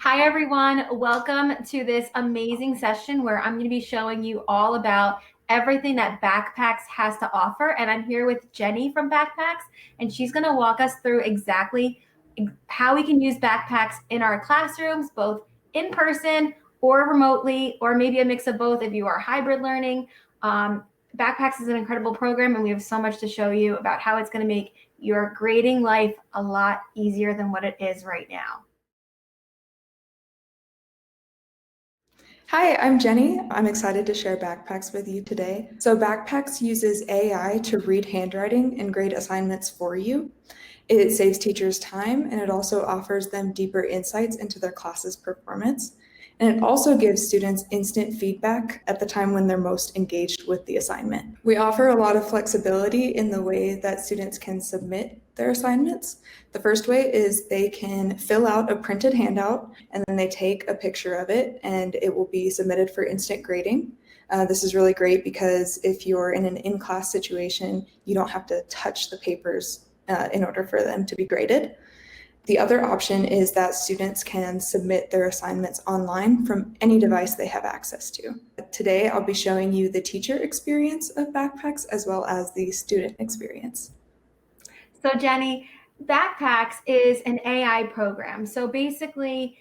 Hi, everyone. Welcome to this amazing session where I'm going to be showing you all about everything that BakPax has to offer. And I'm here with Jenny from BakPax, and she's going to walk us through exactly how we can use BakPax in our classrooms, both in person or remotely, or maybe a mix of both if you are hybrid learning. Um, BakPax is an incredible program, and we have so much to show you about how it's going to make your grading life a lot easier than what it is right now. Hi, I'm Jenny. I'm excited to share BakPax with you today. So BakPax uses AI to read handwriting and grade assignments for you. It saves teachers time and it also offers them deeper insights into their class's performance. And it also gives students instant feedback at the time when they're most engaged with the assignment. We offer a lot of flexibility in the way that students can submit their assignments. The first way is they can fill out a printed handout and then they take a picture of it and it will be submitted for instant grading. This is really great because if you're in an in-class situation, you don't have to touch the papers in order for them to be graded. The other option is that students can submit their assignments online from any device they have access to. Today, I'll be showing you the teacher experience of BakPax as well as the student experience. So Jenny, BakPax is an AI program. So basically,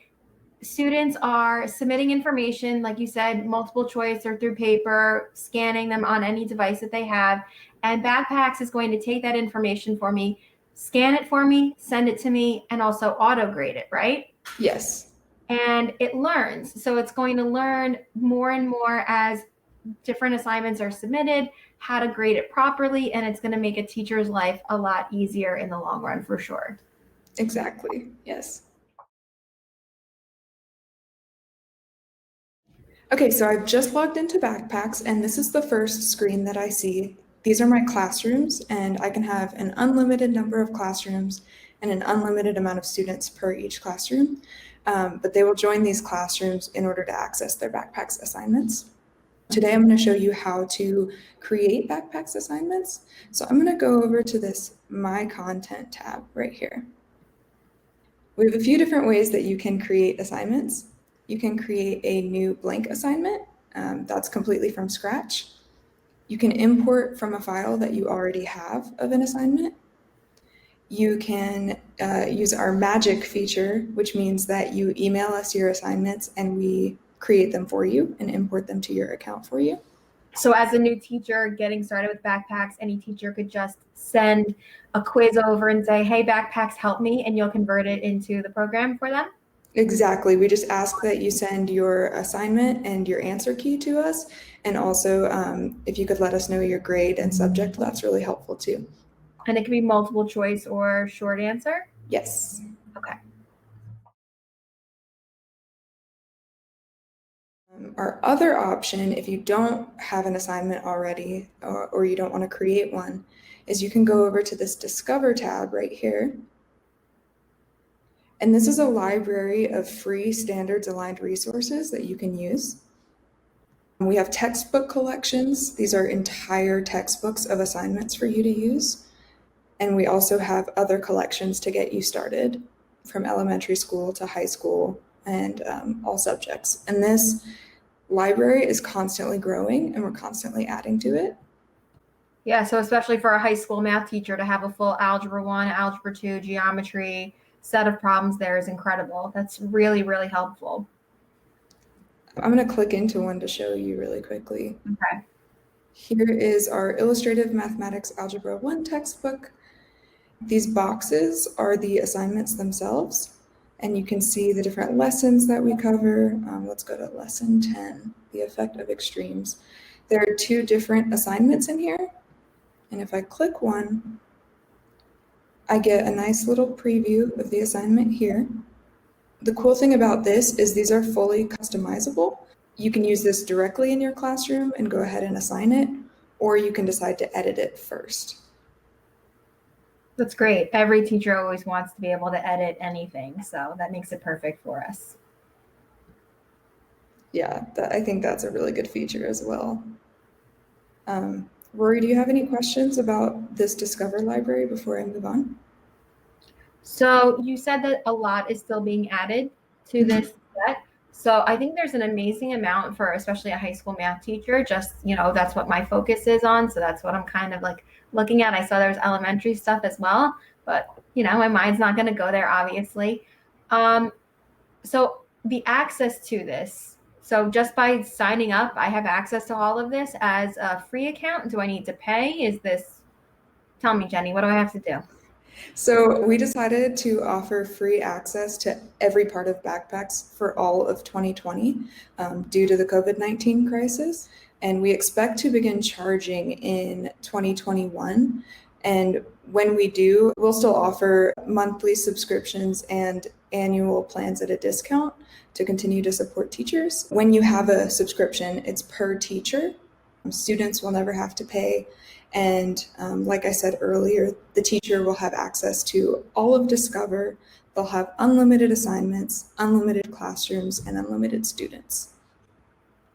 students are submitting information, like you said, multiple choice or through paper, scanning them on any device that they have. And BakPax is going to take that information for me, scan it for me, send it to me, and also auto grade it, right? Yes. And it learns. So it's going to learn more and more as different assignments are submitted, how to grade it properly, and it's going to make a teacher's life a lot easier in the long run for sure. Exactly. Yes. Okay, so I've just logged into BakPax and this is the first screen that I see. These are my classrooms and I can have an unlimited number of classrooms and an unlimited amount of students per each classroom. But they will join these classrooms in order to access their BakPax assignments. Today I'm going to show you how to create BakPax assignments. So I'm going to go over to this My Content tab right here. We have a few different ways that you can create assignments. You can create a new blank assignment that's completely from scratch. You can import from a file that you already have of an assignment. You can use our magic feature, which means that you email us your assignments and we create them for you and import them to your account for you. So as a new teacher getting started with BakPax, any teacher could just send a quiz over and say, hey, BakPax, help me, and you'll convert it into the program for them? Exactly. We just ask that you send your assignment and your answer key to us. And also, if you could let us know your grade and subject, that's really helpful too. And it can be multiple choice or short answer? Yes. Okay. Our other option, if you don't have an assignment already or you don't want to create one, is you can go over to this Discover tab right here. And this is a library of free standards aligned resources that you can use. We have textbook collections. These are entire textbooks of assignments for you to use. And we also have other collections to get you started from elementary school to high school and all subjects. And this library is constantly growing and we're constantly adding to it. Yeah, so especially for a high school math teacher to have a full Algebra 1, Algebra 2, geometry set of problems there is incredible. That's really, really helpful. I'm going to click into one to show you really quickly. Okay. Here is our Illustrative Mathematics Algebra 1 textbook. These boxes are the assignments themselves, and you can see the different lessons that we cover. Let's go to lesson 10, the effect of extremes. There are two different assignments in here, and if I click one, I get a nice little preview of the assignment here. The cool thing about this is these are fully customizable. You can use this directly in your classroom and go ahead and assign it, or you can decide to edit it first. That's great. Every teacher always wants to be able to edit anything, so that makes it perfect for us. Yeah, I think that's a really good feature as well. Rory, do you have any questions about this Discover library before I move on? So you said that a lot is still being added. to this set. So I think there's an amazing amount for especially a high school math teacher. Just, that's what my focus is on. So that's what I'm kind of like looking at. I saw there was elementary stuff as well, but my mind's not going to go there, obviously. So the access to this. So just by signing up, I have access to all of this as a free account. Do I need to pay? Tell me, Jenny, what do I have to do? So we decided to offer free access to every part of BakPax for all of 2020 due to the COVID-19 crisis. And we expect to begin charging in 2021. And when we do, we'll still offer monthly subscriptions and annual plans at a discount to continue to support teachers. When you have a subscription, it's per teacher. Students will never have to pay. And like I said earlier, the teacher will have access to all of Discover. They'll have unlimited assignments, unlimited classrooms, and unlimited students.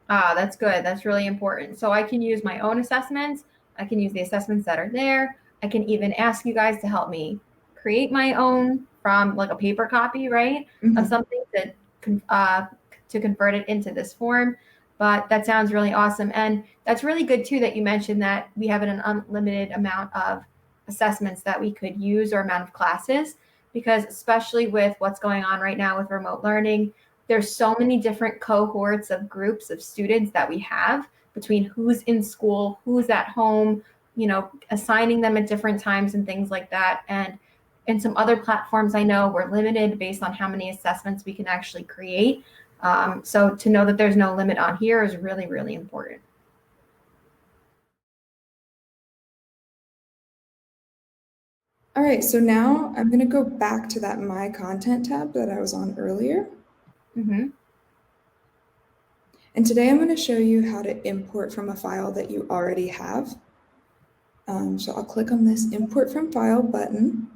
Ah, that's good. That's really important. So I can use my own assessments. I can use the assessments that are there. I can even ask you guys to help me create my own from like a paper copy, right, of something to convert it into this form. But that sounds really awesome. And that's really good too that you mentioned that we have an unlimited amount of assessments that we could use or amount of classes, because especially with what's going on right now with remote learning, there's so many different cohorts of groups of students that we have between who's in school, who's at home, assigning them at different times and things like that. And in some other platforms, I know we're limited based on how many assessments we can actually create. So to know that there's no limit on here is really, really important. All right, so now I'm going to go back to that My Content tab that I was on earlier. Mm-hmm. And today I'm going to show you how to import from a file that you already have. So I'll click on this Import from File button,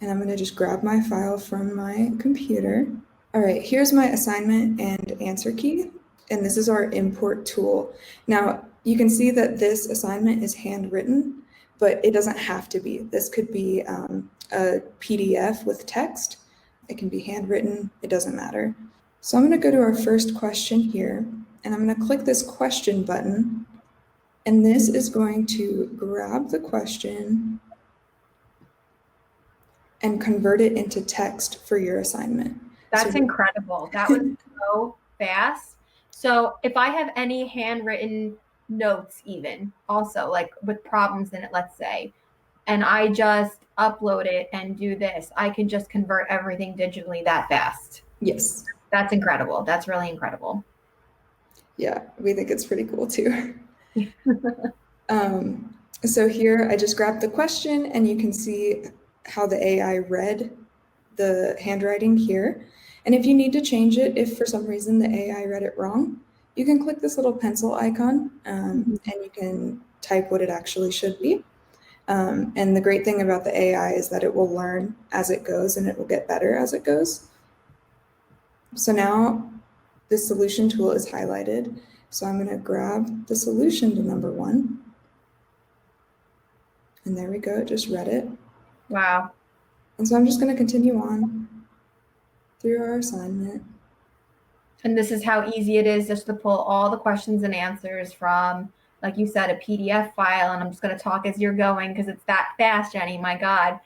and I'm going to just grab my file from my computer. All right, here's my assignment and answer key, and this is our import tool. Now, you can see that this assignment is handwritten, but it doesn't have to be. This could be a PDF with text. It can be handwritten. It doesn't matter. So I'm going to go to our first question here, and I'm going to click this question button, and this is going to grab the question and convert it into text for your assignment. That's incredible. That was so fast. So if I have any handwritten notes, even also like with problems in it, let's say, and I just upload it and do this, I can just convert everything digitally that fast. Yes. That's incredible. That's really incredible. Yeah, we think it's pretty cool too. So here I just grabbed the question, and you can see how the AI read the handwriting here. And if you need to change it, if for some reason the AI read it wrong, you can click this little pencil icon and you can type what it actually should be. And the great thing about the AI is that it will learn as it goes, and it will get better as it goes. So now the solution tool is highlighted. So I'm going to grab the solution to number 1. And there we go, it just read it. Wow. And so I'm just going to continue on through our assignment. And this is how easy it is just to pull all the questions and answers from, like you said, a PDF file. And I'm just going to talk as you're going because it's that fast, Jenny. My God.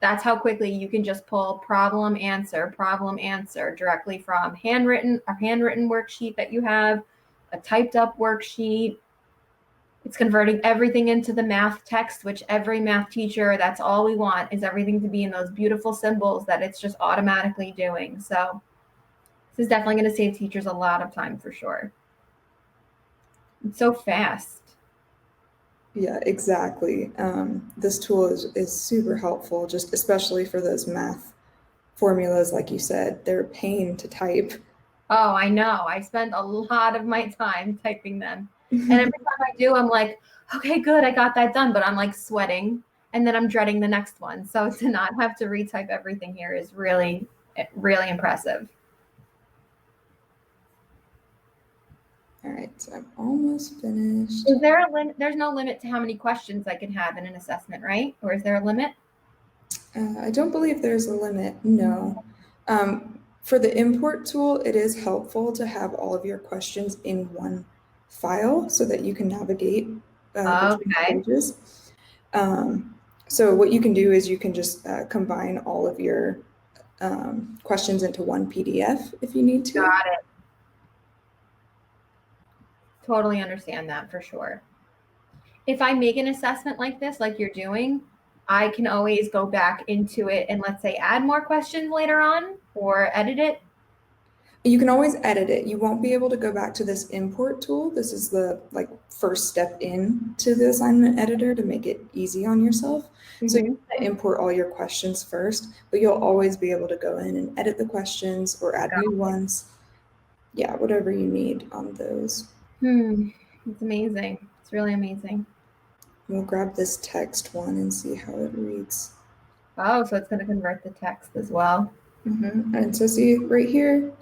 That's how quickly you can just pull problem, answer directly from a handwritten worksheet that you have, a typed up worksheet. It's converting everything into the math text, which every math teacher, that's all we want, is everything to be in those beautiful symbols that it's just automatically doing. So this is definitely going to save teachers a lot of time for sure. It's so fast. Yeah, exactly. This tool is super helpful, just especially for those math formulas, like you said. They're a pain to type. Oh, I know. I spend a lot of my time typing them. And every time I do, I'm like, okay, good, I got that done. But I'm like sweating, and then I'm dreading the next one. So to not have to retype everything here is really, really impressive. All right, so I'm almost finished. Is there a limit? There's no limit to how many questions I can have in an assessment, right? Or is there a limit? I don't believe there's a limit, no. For the import tool, it is helpful to have all of your questions in one file so that you can navigate between Okay. pages. So what you can do is you can just combine all of your questions into one PDF if you need to. Got it. Totally understand that for sure. If I make an assessment like this, like you're doing, I can always go back into it and let's say add more questions later on or edit it. You can always edit it. You won't be able to go back to this import tool. This is the first step in to the assignment editor to make it easy on yourself. So Mm-hmm. you import all your questions first, but you'll always be able to go in and edit the questions or add new ones. Yeah, whatever you need on those. It's amazing. It's really amazing. We'll grab this text one and see how it reads. Oh, so it's going to convert the text as well. And so see right here,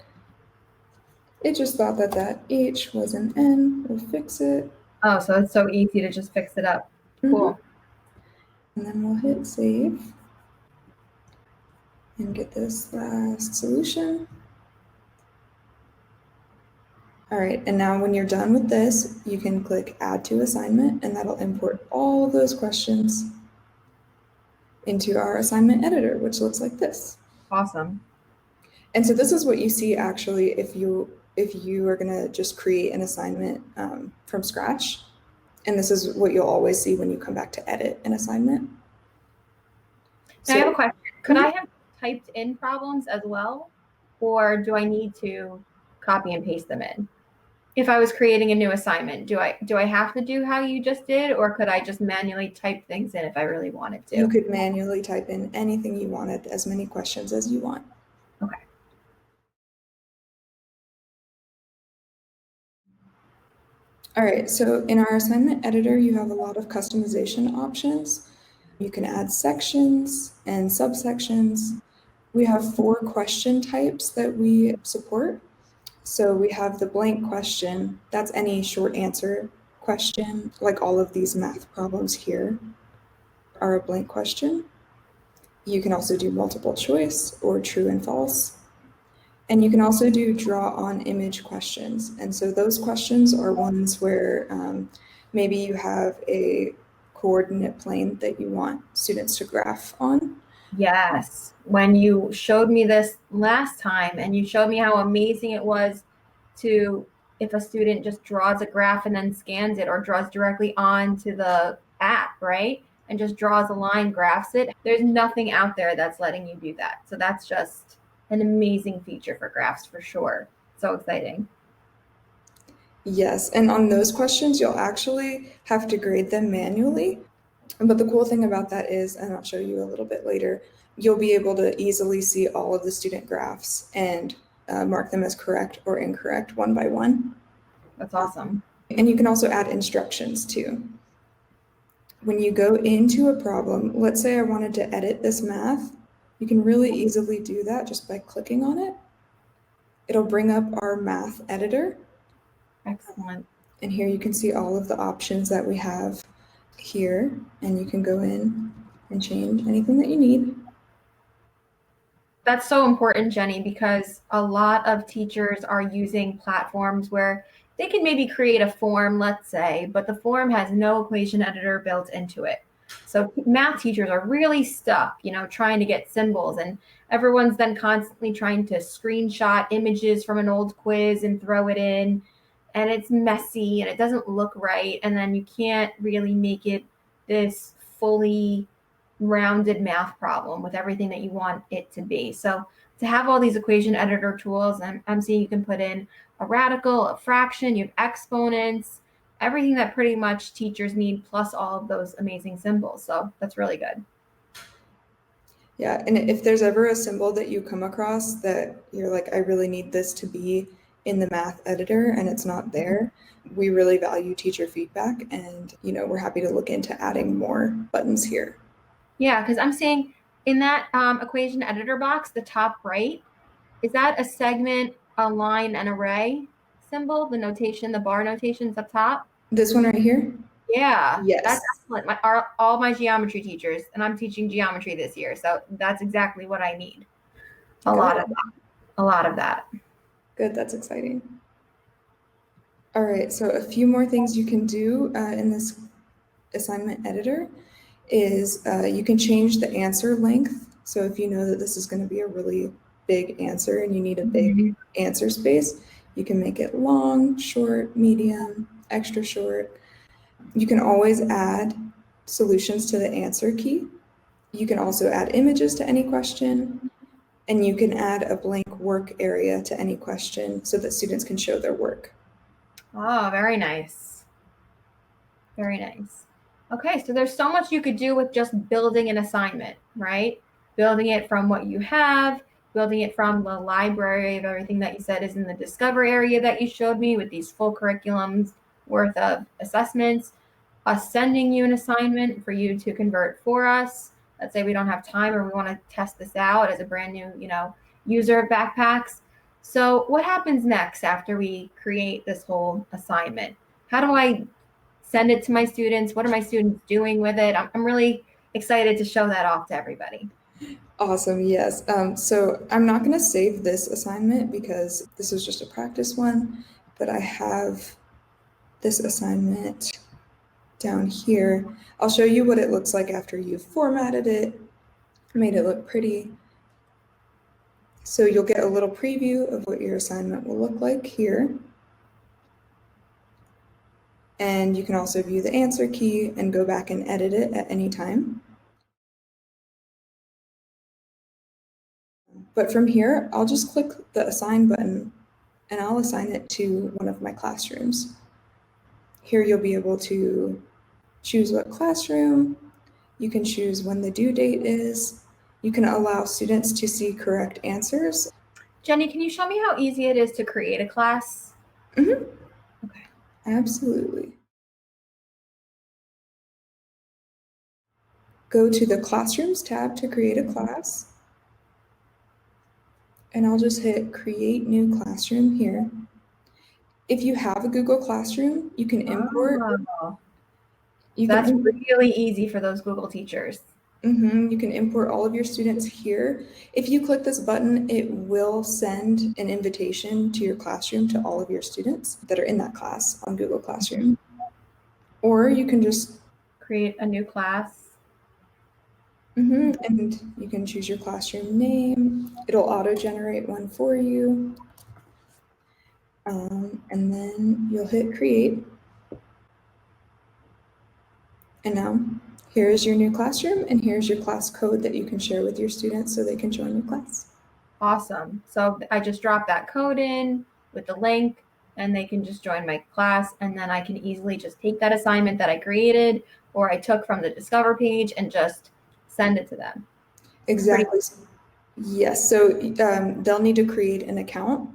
it just thought that that H was an N. We'll fix it. Oh, so it's so easy to just fix it up. Cool. And then we'll hit save and get this last solution. All right, and now when you're done with this, you can click add to assignment and that'll import all of those questions into our assignment editor, which looks like this. Awesome. And so this is what you see actually if you are gonna just create an assignment from scratch. And this is what you'll always see when you come back to edit an assignment. Now, I have a question. Could I have typed in problems as well? Or do I need to copy and paste them in? If I was creating a new assignment, do I have to do how you just did, or could I just manually type things in if I really wanted to? You could manually type in anything you wanted, as many questions as you want. Okay. All right, so in our assignment editor, you have a lot of customization options. You can add sections and subsections. We have 4 question types that we support. So we have the blank question. That's any short answer question, like all of these math problems here are a blank question. You can also do multiple choice or true and false. And you can also do draw on image questions. And so those questions are ones where maybe you have a coordinate plane that you want students to graph on. Yes. When you showed me this last time and you showed me how amazing it was to, if a student just draws a graph and then scans it or draws directly onto the app, right? And just draws a line, graphs it. There's nothing out there that's letting you do that. So that's just an amazing feature for graphs for sure. So exciting. Yes, and on those questions, you'll actually have to grade them manually. But the cool thing about that is, and I'll show you a little bit later, you'll be able to easily see all of the student graphs and mark them as correct or incorrect one by one. That's awesome. And you can also add instructions too. When you go into a problem, let's say I wanted to edit this math, you can really easily do that just by clicking on it. It'll bring up our math editor. Excellent. And here you can see all of the options that we have here, and you can go in and change anything that you need. That's so important, Jenny, because a lot of teachers are using platforms where they can maybe create a form, let's say, but the form has no equation editor built into it. So math teachers are really stuck, trying to get symbols, and everyone's then constantly trying to screenshot images from an old quiz and throw it in, and it's messy and it doesn't look right, and then you can't really make it this fully rounded math problem with everything that you want it to be. So to have all these equation editor tools, I'm seeing you can put in a radical, a fraction, you have exponents, everything that pretty much teachers need, plus all of those amazing symbols. So that's really good. Yeah, and if there's ever a symbol that you come across that you're like, I really need this to be in the math editor and it's not there, we really value teacher feedback, and we're happy to look into adding more buttons here. Yeah, because I'm seeing in that equation editor box, the top right, is that a segment, a line, an array symbol, the notation, the bar notations up top? This one right here? Yeah, Yes. that's excellent. All my geometry teachers, and I'm teaching geometry this year, so that's exactly what I need. A lot of that. a lot of that. Good, that's exciting. All right, so a few more things you can do in this assignment editor is you can change the answer length. So if you know that this is going to be a really big answer and you need a big answer space, you can make it long, short, medium, extra short. You can always add solutions to the answer key. You can also add images to any question, and you can add a blank work area to any question so that students can show their work. Oh, very nice. Very nice. Okay, so there's so much you could do with just building an assignment, right? Building it from what you have, building it from the library of everything that you said is in the Discover area that you showed me with these full curriculums worth of assessments, us sending you an assignment for you to convert for us. Let's say we don't have time or we want to test this out as a brand new, user of BakPax. So what happens next after we create this whole assignment? How do I send it to my students? What are my students doing with it? I'm really excited to show that off to everybody. Awesome, yes. So I'm not going to save this assignment because this is just a practice one, but I have this assignment down here. I'll show you what it looks like after you've formatted it, made it look pretty. So you'll get a little preview of what your assignment will look like here. And you can also view the answer key and go back and edit it at any time. But from here, I'll just click the assign button and I'll assign it to one of my classrooms. Here you'll be able to choose what classroom, you can choose when the due date is, you can allow students to see correct answers. Jenny, can you show me how easy it is to create a class? Mm-hmm. Okay. Absolutely. Go to the Classrooms tab to create a class. And I'll just hit Create New Classroom here. If you have a Google Classroom, you can import. That's really easy for those Google teachers. You can import all of your students here. If you click this button, it will send an invitation to your classroom to all of your students that are in that class on Google Classroom. Or you can just create a new class. And you can choose your classroom name. It'll auto-generate one for you. And then you'll hit create. And now here's your new classroom and here's your class code that you can share with your students so they can join your class. Awesome. So I just drop that code in with the link and they can just join my class, and then I can easily just take that assignment that I created or I took from the Discover page and just send it to them. Exactly. Yes. So they'll need to create an account,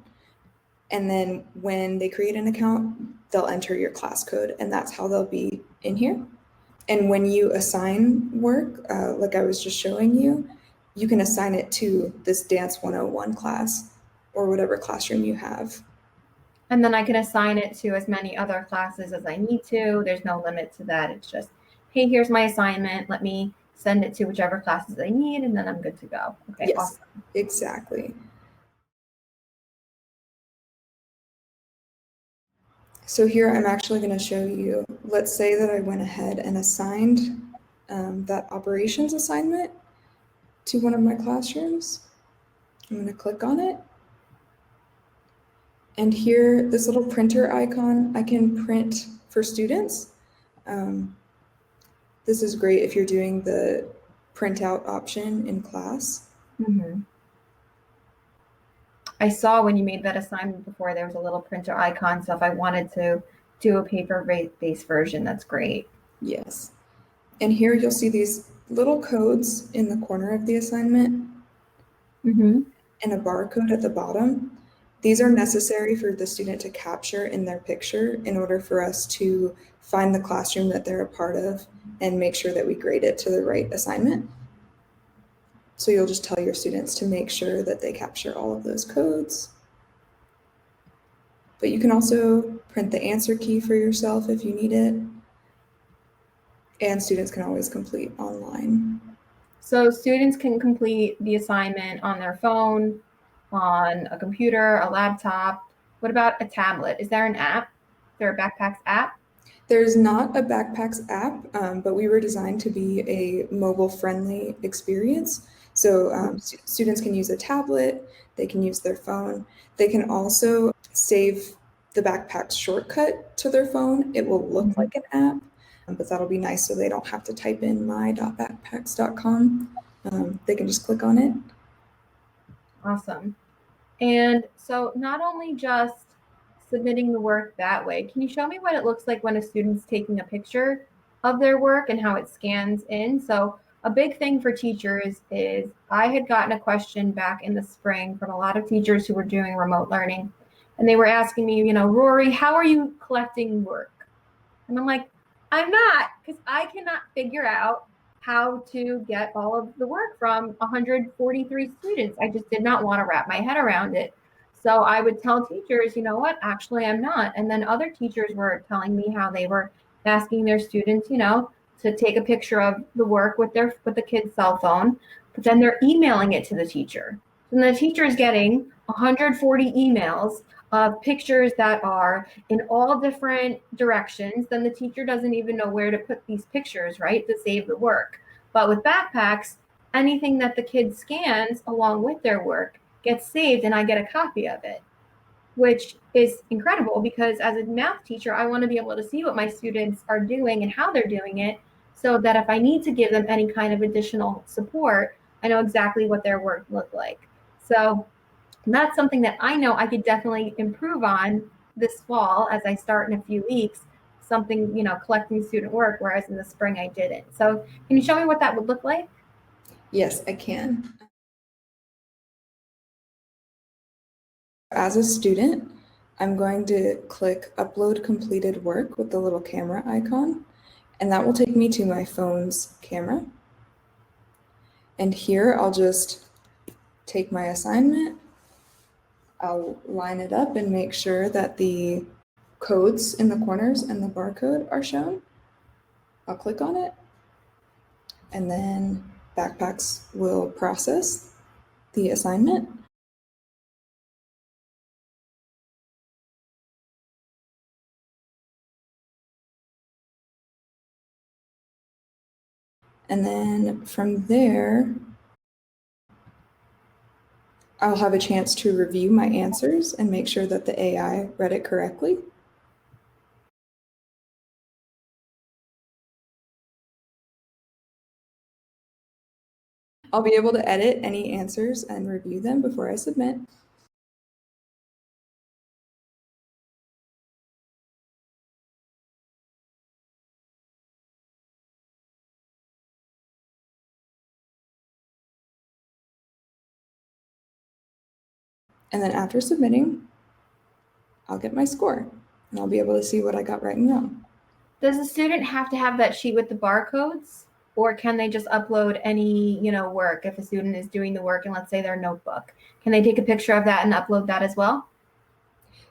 and then when they create an account, they'll enter your class code, and that's how they'll be in here. And when you assign work, like I was just showing you, you can assign it to this Dance 101 class or whatever classroom you have. And then I can assign it to as many other classes as I need to. There's no limit to that. It's just, hey, here's my assignment. Let me send it to whichever classes I need, and then I'm good to go. Okay, yes, awesome. Exactly. So here I'm actually going to show you, let's say that I went ahead and assigned that operations assignment to one of my classrooms. I'm going to click on it. And here, this little printer icon, I can print for students. This is great if you're doing the printout option in class. I saw when you made that assignment before, there was a little printer icon. So if I wanted to do a paper-based version, that's great. Yes. And here you'll see these little codes in the corner of the assignment and a barcode at the bottom. These are necessary for the student to capture in their picture in order for us to find the classroom that they're a part of and make sure that we grade it to the right assignment. So you'll just tell your students to make sure that they capture all of those codes. But you can also print the answer key for yourself if you need it. And students can always complete online. So students can complete the assignment on their phone, on a computer, a laptop? What about a tablet? Is there an app? Is there a BakPax app? There's not a BakPax app, but we were designed to be a mobile-friendly experience. So students can use a tablet, they can use their phone. They can also save the BakPax shortcut to their phone. It will look Mhm. like an app, but that'll be nice so they don't have to type in my.bakpax.com. They can just click on it. Awesome. And so not only just submitting the work that way, can you show me what it looks like when a student's taking a picture of their work and how it scans in? So a big thing for teachers is I had gotten a question back in the spring from a lot of teachers who were doing remote learning. And they were asking me, Rory, how are you collecting work? And I'm like, I'm not, because I cannot figure out how to get all of the work from 143 students. I just did not want to wrap my head around it. So I would tell teachers, you know what, actually, I'm not. And then other teachers were telling me how they were asking their students, to take a picture of the work with the kid's cell phone, but then they're emailing it to the teacher. And the teacher is getting 140 emails of pictures that are in all different directions, then the teacher doesn't even know where to put these pictures, right, to save the work. But with BakPax, anything that the kid scans along with their work gets saved and I get a copy of it, which is incredible because as a math teacher, I want to be able to see what my students are doing and how they're doing it so that if I need to give them any kind of additional support, I know exactly what their work looked like. So that's something that I know I could definitely improve on this fall as I start in a few weeks, something, collecting student work, whereas in the spring I didn't. So can you show me what that would look like? Yes, I can. As a student, I'm going to click Upload Completed Work with the little camera icon, and that will take me to my phone's camera. And here I'll just take my assignment, I'll line it up and make sure that the codes in the corners and the barcode are shown. I'll click on it, and then BakPax will process the assignment. And then from there, I'll have a chance to review my answers and make sure that the AI read it correctly. I'll be able to edit any answers and review them before I submit. And then after submitting, I'll get my score and I'll be able to see what I got right and wrong. Does the student have to have that sheet with the barcodes? Or can they just upload any, work if a student is doing the work and let's say their notebook? Can they take a picture of that and upload that as well?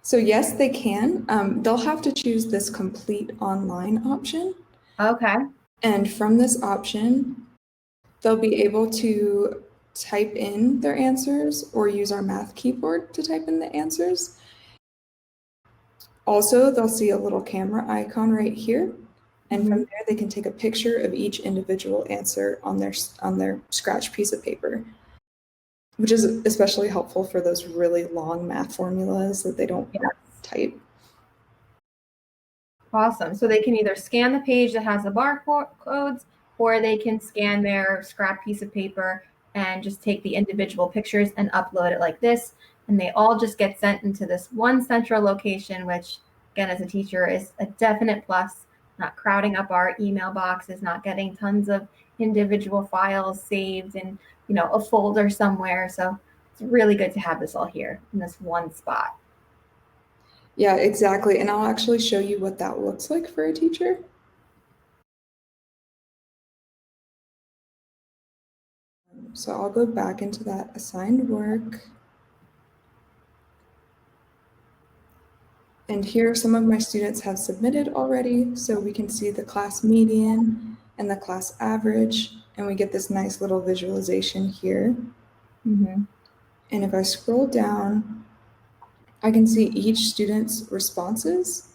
So yes, they can. They'll have to choose this complete online option. Okay. And from this option, they'll be able to type in their answers or use our math keyboard to type in the answers. Also, they'll see a little camera icon right here. And from there, they can take a picture of each individual answer on their scratch piece of paper, which is especially helpful for those really long math formulas that they don't type. Awesome. So they can either scan the page that has the barcodes or they can scan their scrap piece of paper and just take the individual pictures and upload it like this. And they all just get sent into this one central location, which, again, as a teacher, is a definite plus. Not crowding up our email boxes, not getting tons of individual files saved in, a folder somewhere. So it's really good to have this all here in this one spot. Yeah, exactly. And I'll actually show you what that looks like for a teacher. So I'll go back into that assigned work. And here some of my students have submitted already, so we can see the class median and the class average, and we get this nice little visualization here. Mm-hmm. And if I scroll down, I can see each student's responses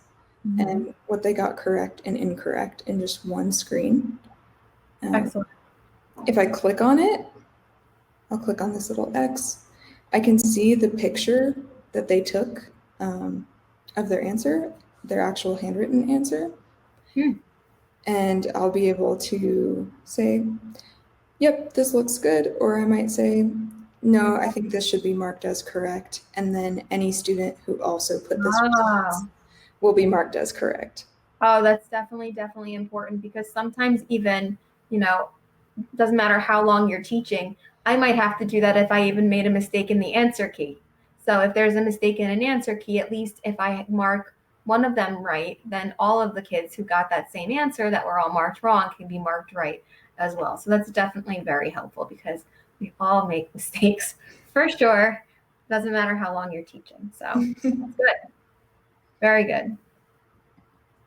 and what they got correct and incorrect in just one screen. Excellent. If I click on it, I'll click on this little X. I can see the picture that they took of their answer, their actual handwritten answer. And I'll be able to say, yep, this looks good. Or I might say, no, I think this should be marked as correct. And then any student who also put this response Oh. will be marked as correct. Oh, that's definitely important because sometimes even, doesn't matter how long you're teaching, I might have to do that if I even made a mistake in the answer key. So if there's a mistake in an answer key, at least if I mark one of them right, then all of the kids who got that same answer that were all marked wrong can be marked right as well. So that's definitely very helpful because we all make mistakes for sure. Doesn't matter how long you're teaching. So that's good. Very good.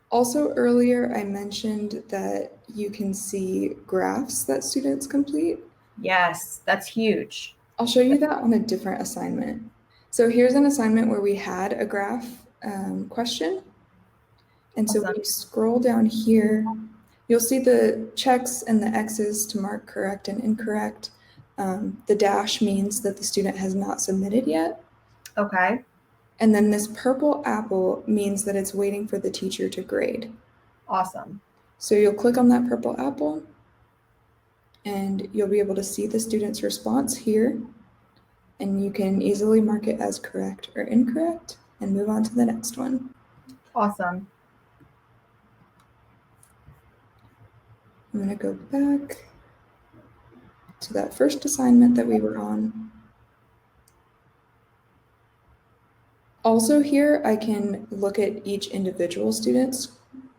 Also, earlier I mentioned that you can see graphs that students complete. Yes, that's huge. I'll show you that on a different assignment. So here's an assignment where we had a graph question. And so when you scroll down here, you'll see the checks and the X's to mark correct and incorrect. The dash means that the student has not submitted yet. Okay. And then this purple apple means that it's waiting for the teacher to grade. Awesome. So you'll click on that purple apple and you'll be able to see the student's response here. And you can easily mark it as correct or incorrect and move on to the next one. Awesome. I'm going to go back to that first assignment that we were on. Also here, I can look at each individual student's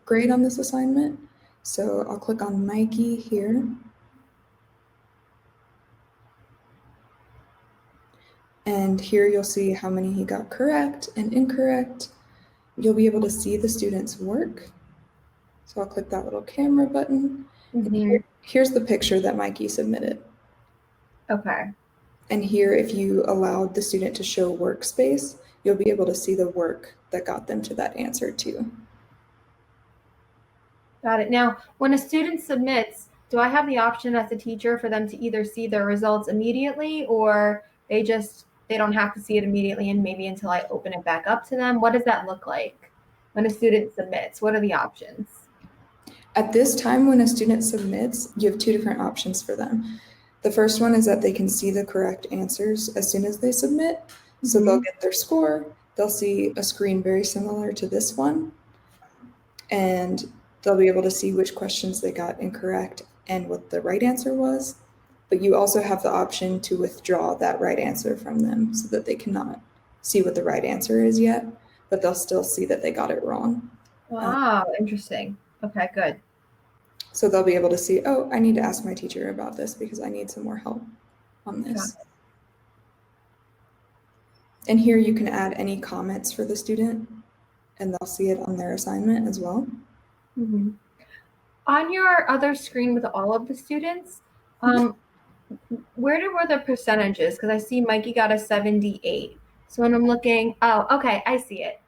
grade on this assignment. So I'll click on Mikey here. And here you'll see how many he got correct and incorrect. You'll be able to see the student's work. So I'll click that little camera button. And here's the picture that Mikey submitted. Okay. And here, if you allowed the student to show workspace, you'll be able to see the work that got them to that answer too. Got it. Now, when a student submits, do I have the option as a teacher for them to either see their results immediately or they don't have to see it immediately and maybe until I open it back up to them? What does that look like when a student submits? What are the options? At this time, when a student submits, you have two different options for them. The first one is that they can see the correct answers as soon as they submit. So they'll get their score, they'll see a screen very similar to this one, and they'll be able to see which questions they got incorrect and what the right answer was. But you also have the option to withdraw that right answer from them so that they cannot see what the right answer is yet, but they'll still see that they got it wrong. Wow, interesting. Okay, good. So they'll be able to see, oh, I need to ask my teacher about this because I need some more help on this. And here you can add any comments for the student and they'll see it on their assignment as well. On your other screen with all of the students, where were the percentages? Because I see Mikey got a 78. So when I'm looking, oh, okay, I see it.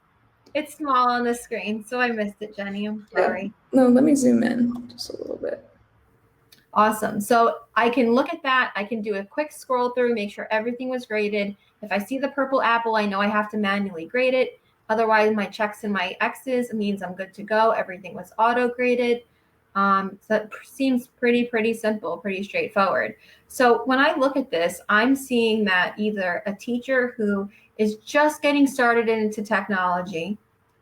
It's small on the screen, so I missed it, Jenny. I'm sorry. Yeah. No, let me zoom in just a little bit. Awesome. So I can look at that. I can do a quick scroll through, make sure everything was graded. If I see the purple apple, I know I have to manually grade it. Otherwise, my checks and my X's means I'm good to go. Everything was auto graded. So that seems pretty simple, pretty straightforward. So when I look at this, I'm seeing that either a teacher who is just getting started into technology,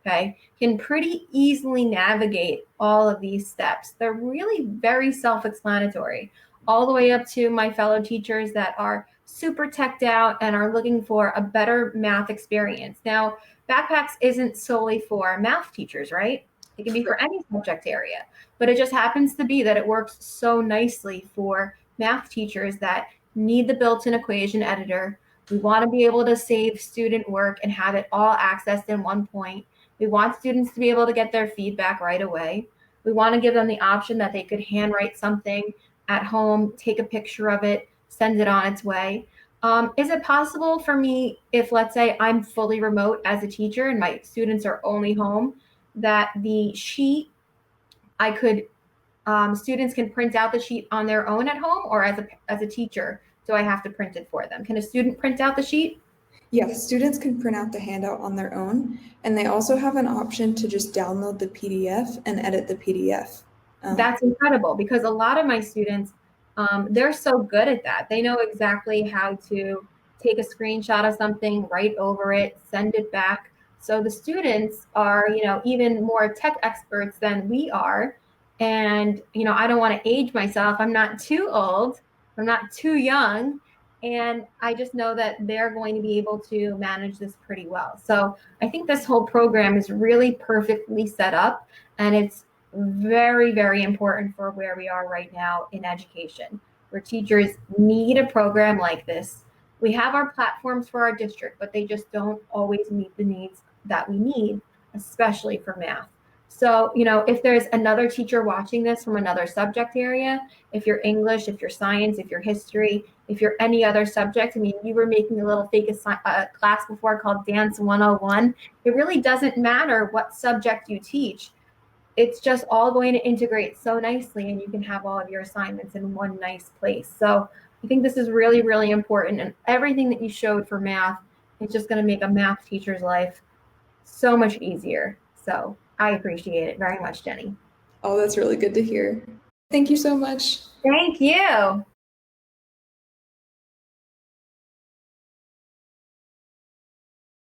okay, can pretty easily navigate all of these steps. They're really very self-explanatory, all the way up to my fellow teachers that are super teched out and are looking for a better math experience. Now, BakPax isn't solely for math teachers, right? It can be for any subject area, but it just happens to be that it works so nicely for math teachers that need the built-in equation editor. We want to be able to save student work and have it all accessed in one point. We want students to be able to get their feedback right away. We want to give them the option that they could handwrite something at home, take a picture of it, send it on its way. Is it possible for me, if let's say I'm fully remote as a teacher and my students are only home, that the sheet I could students can print out the sheet on their own at home, or as a teacher, do I have to print it for them? Can a student print out the sheet? Yes, students can print out the handout on their own, and they also have an option to just download the PDF and edit the PDF. Um, That's incredible because a lot of my students, they're so good at that. They know exactly how to take a screenshot of something, write over it, send it back. So the students are, even more tech experts than we are. And, I don't want to age myself. I'm not too old. I'm not too young. And I just know that they're going to be able to manage this pretty well. So I think this whole program is really perfectly set up, and it's very, very important for where we are right now in education, where teachers need a program like this. We have our platforms for our district, but they just don't always meet the needs that we need, especially for math. So, if there's another teacher watching this from another subject area, if you're English, if you're science, if you're history, if you're any other subject, I mean, you were making a little fake class before called Dance 101. It really doesn't matter what subject you teach. It's just all going to integrate so nicely, and you can have all of your assignments in one nice place. So I think this is really, really important, and everything that you showed for math is just going to make a math teacher's life so much easier. So I appreciate it very much, Jenny. oh, that's really good to hear. Thank you so much. Thank you.